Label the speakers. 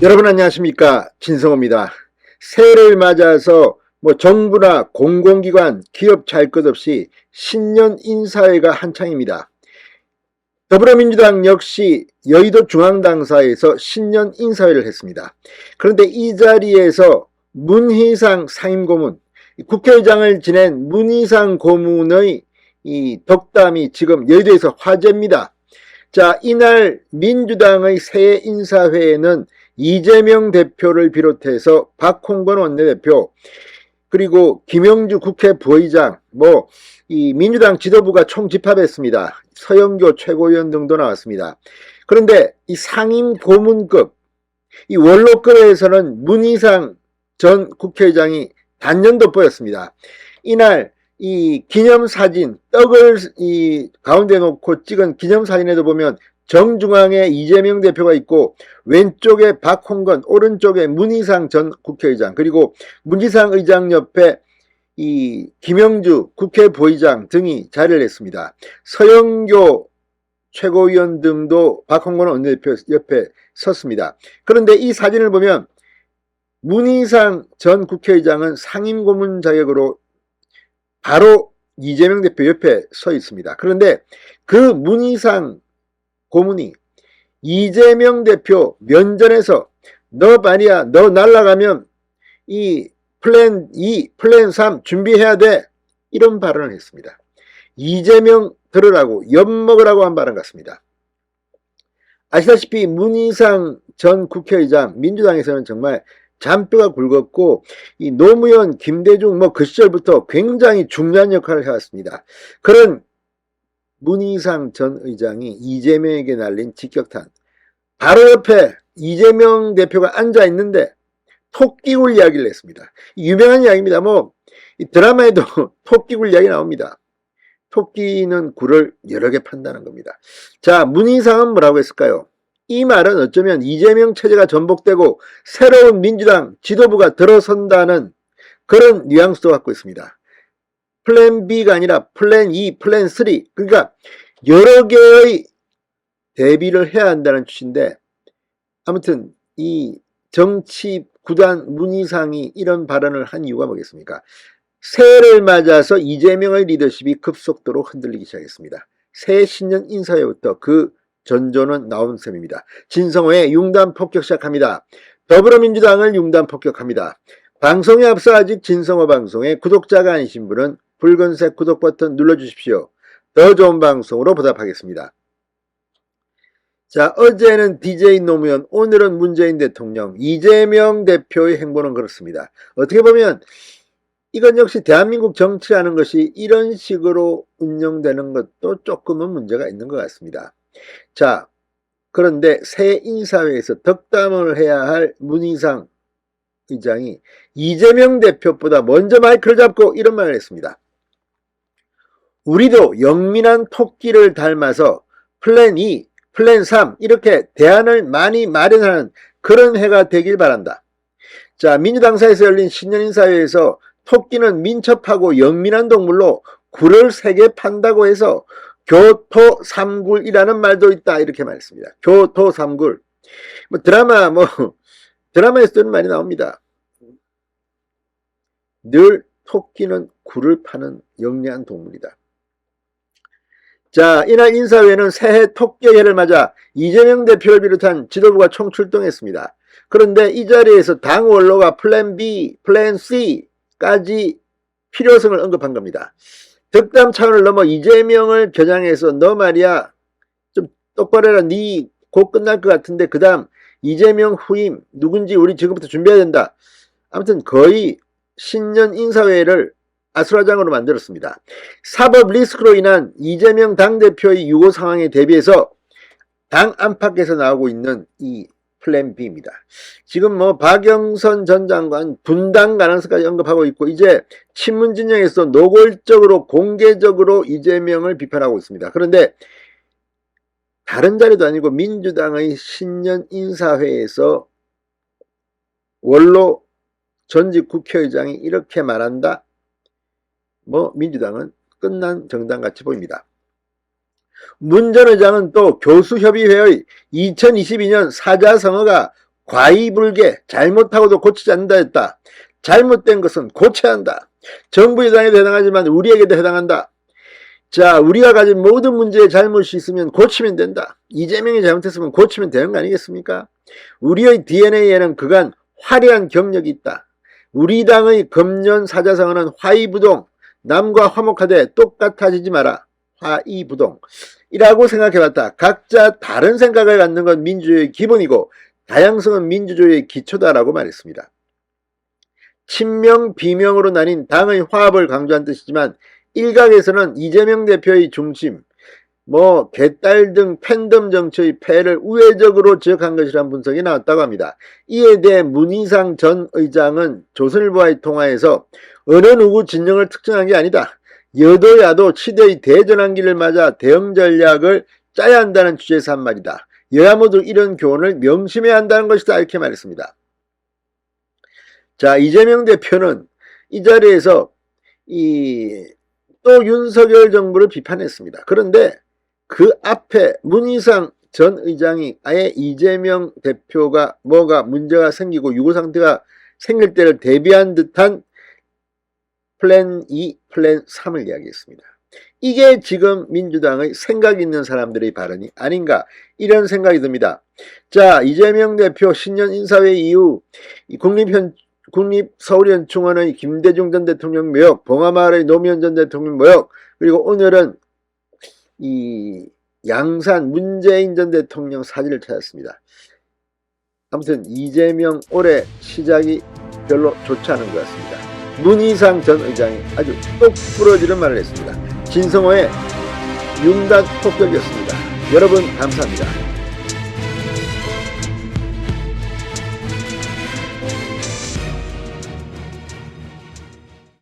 Speaker 1: 여러분 안녕하십니까, 진성호입니다. 새해를 맞아서 정부나 공공기관, 기업 할 것 없이 신년 인사회가 한창입니다. 더불어민주당 역시 여의도 중앙당사에서 신년 인사회를 했습니다. 그런데 이 자리에서 문희상 상임고문, 국회의장을 지낸 문희상 고문의 이 덕담이 지금 여의도에서 화제입니다. 자, 이날 민주당의 새해 인사회에는 이재명 대표를 비롯해서 박홍근 원내대표, 그리고 김영주 국회 부의장, 이 민주당 지도부가 총집합했습니다. 서영교 최고위원 등도 나왔습니다. 그런데 이 상임 고문급, 이 원로급에서는 문희상 전 국회의장이 단연 돋보였습니다. 이날 이 기념사진, 떡을 이 가운데 놓고 찍은 기념사진에도 보면 정중앙에 이재명 대표가 있고 왼쪽에 박홍근, 오른쪽에 문희상 전 국회의장, 그리고 문희상 의장 옆에 이 김영주 국회 부의장 등이 자리를 했습니다. 서영교 최고위원 등도 박홍근 원내대표 옆에 섰습니다. 그런데 이 사진을 보면 문희상 전 국회의장은 상임고문 자격으로 바로 이재명 대표 옆에 서 있습니다. 그런데 그 문희상 고문이 이재명 대표 면전에서 너 말이야, 너 날아가면 이 플랜 2, 플랜 3 준비해야 돼, 이런 발언을 했습니다. 이재명 들으라고, 엿먹으라고 한 발언 같습니다. 아시다시피 문희상 전 국회의장, 민주당에서는 정말 잔뼈가 굵었고 이 노무현, 김대중 그 시절부터 굉장히 중요한 역할을 해왔습니다. 그런 문희상 전 의장이 이재명에게 날린 직격탄, 바로 옆에 이재명 대표가 앉아 있는데 토끼굴 이야기를 했습니다. 유명한 이야기입니다. 이 드라마에도 토끼굴 이야기 나옵니다. 토끼는 굴을 여러 개 판다는 겁니다. 자, 문희상은 뭐라고 했을까요? 이 말은 어쩌면 이재명 체제가 전복되고 새로운 민주당 지도부가 들어선다는 그런 뉘앙스도 갖고 있습니다. 플랜 B가 아니라 플랜 2, 플랜 3, 그러니까 여러 개의 대비를 해야 한다는 취지인데, 아무튼 이 정치 구단 문희상이 이런 발언을 한 이유가 뭐겠습니까? 새해를 맞아서 이재명의 리더십이 급속도로 흔들리기 시작했습니다. 새해 신년 인사회부터 그 전조는 나온 셈입니다. 진성호의 융단 폭격 시작합니다. 더불어민주당을 융단 폭격합니다. 방송에 앞서 아직 진성호 방송에 구독자가 아니신 분은 붉은색 구독 버튼 눌러주십시오. 더 좋은 방송으로 보답하겠습니다. 자, 어제는 DJ 노무현, 오늘은 문재인 대통령, 이재명 대표의 행보는 그렇습니다. 어떻게 보면 이건 역시 대한민국 정치라는 것이 이런 식으로 운영되는 것도 조금은 문제가 있는 것 같습니다. 자, 그런데 새 인사회에서 덕담을 해야 할 문희상 의장이 이재명 대표보다 먼저 마이크를 잡고 이런 말을 했습니다. 우리도 영민한 토끼를 닮아서 플랜 2, 플랜 3 이렇게 대안을 많이 마련하는 그런 해가 되길 바란다. 자, 민주당사에서 열린 신년인사회에서 토끼는 민첩하고 영민한 동물로 굴을 3개 판다고 해서 교토삼굴이라는 말도 있다, 이렇게 말했습니다. 교토삼굴. 드라마에서도 많이 나옵니다. 늘 토끼는 굴을 파는 영리한 동물이다. 자, 이날 인사회는 새해 토끼해를 맞아 이재명 대표를 비롯한 지도부가 총출동했습니다. 그런데 이 자리에서 당 원로가 플랜 B, 플랜 C까지 필요성을 언급한 겁니다. 덕담 차원을 넘어 이재명을 겨냥해서 너 말이야, 좀 똑바로 해라, 네 곧 끝날 것 같은데 그 다음 이재명 후임 누군지 우리 지금부터 준비해야 된다. 아무튼 거의 신년 인사회를 아수라장으로 만들었습니다. 사법 리스크로 인한 이재명 당대표의 유고 상황에 대비해서 당 안팎에서 나오고 있는 이 플랜 B입니다. 지금 박영선 전 장관 분당 가능성까지 언급하고 있고, 이제 친문 진영에서 노골적으로 공개적으로 이재명을 비판하고 있습니다. 그런데 다른 자리도 아니고 민주당의 신년 인사회에서 원로 전직 국회의장이 이렇게 말한다? 민주당은 끝난 정당같이 보입니다. 문 전 의장은 또 교수협의회의 2022년 사자성어가 과이불개, 잘못하고도 고치지 않는다 했다. 잘못된 것은 고쳐야 한다. 정부 여당에도 해당하지만 우리에게도 해당한다. 자, 우리가 가진 모든 문제에 잘못이 있으면 고치면 된다. 이재명이 잘못했으면 고치면 되는 거 아니겠습니까? 우리의 DNA에는 그간 화려한 경력이 있다. 우리 당의 금년 사자성어는 화이부동, 남과 화목하되 똑같아지지 마라. 화이부동 이라고 생각해봤다. 각자 다른 생각을 갖는 건 민주주의의 기본이고 다양성은 민주주의의 기초다라고 말했습니다. 친명, 비명으로 나뉜 당의 화합을 강조한 뜻이지만 일각에서는 이재명 대표의 중심, 개딸 등 팬덤 정치의 폐해를 우회적으로 지적한 것이라는 분석이 나왔다고 합니다. 이에 대해 문희상 전 의장은 조선일보와의 통화에서 어느 누구 진영을 특정한 게 아니다. 여도야도 시대의 대전환기를 맞아 대응 전략을 짜야 한다는 취지에서 한 말이다. 여야 모두 이런 교훈을 명심해야 한다는 것이다. 이렇게 말했습니다. 자, 이재명 대표는 이 자리에서 또 윤석열 정부를 비판했습니다. 그런데 그 앞에 문희상 전 의장이 아예 이재명 대표가 뭐가 문제가 생기고 유고 상태가 생길 때를 대비한 듯한 플랜 2, 플랜 3을 이야기했습니다. 이게 지금 민주당의 생각 있는 사람들의 발언이 아닌가 이런 생각이 듭니다. 자, 이재명 대표 신년 인사회 이후 국립서울연충원의 김대중 전 대통령 묘역, 봉하마을의 노무현 전 대통령 묘역, 그리고 오늘은 이 양산 문재인 전 대통령 사진을 찾았습니다. 아무튼 이재명 올해 시작이 별로 좋지 않은 것 같습니다. 문희상 전 의장이 아주 똑 부러지는 말을 했습니다. 진성호의 융단 폭격이었습니다. 여러분 감사합니다.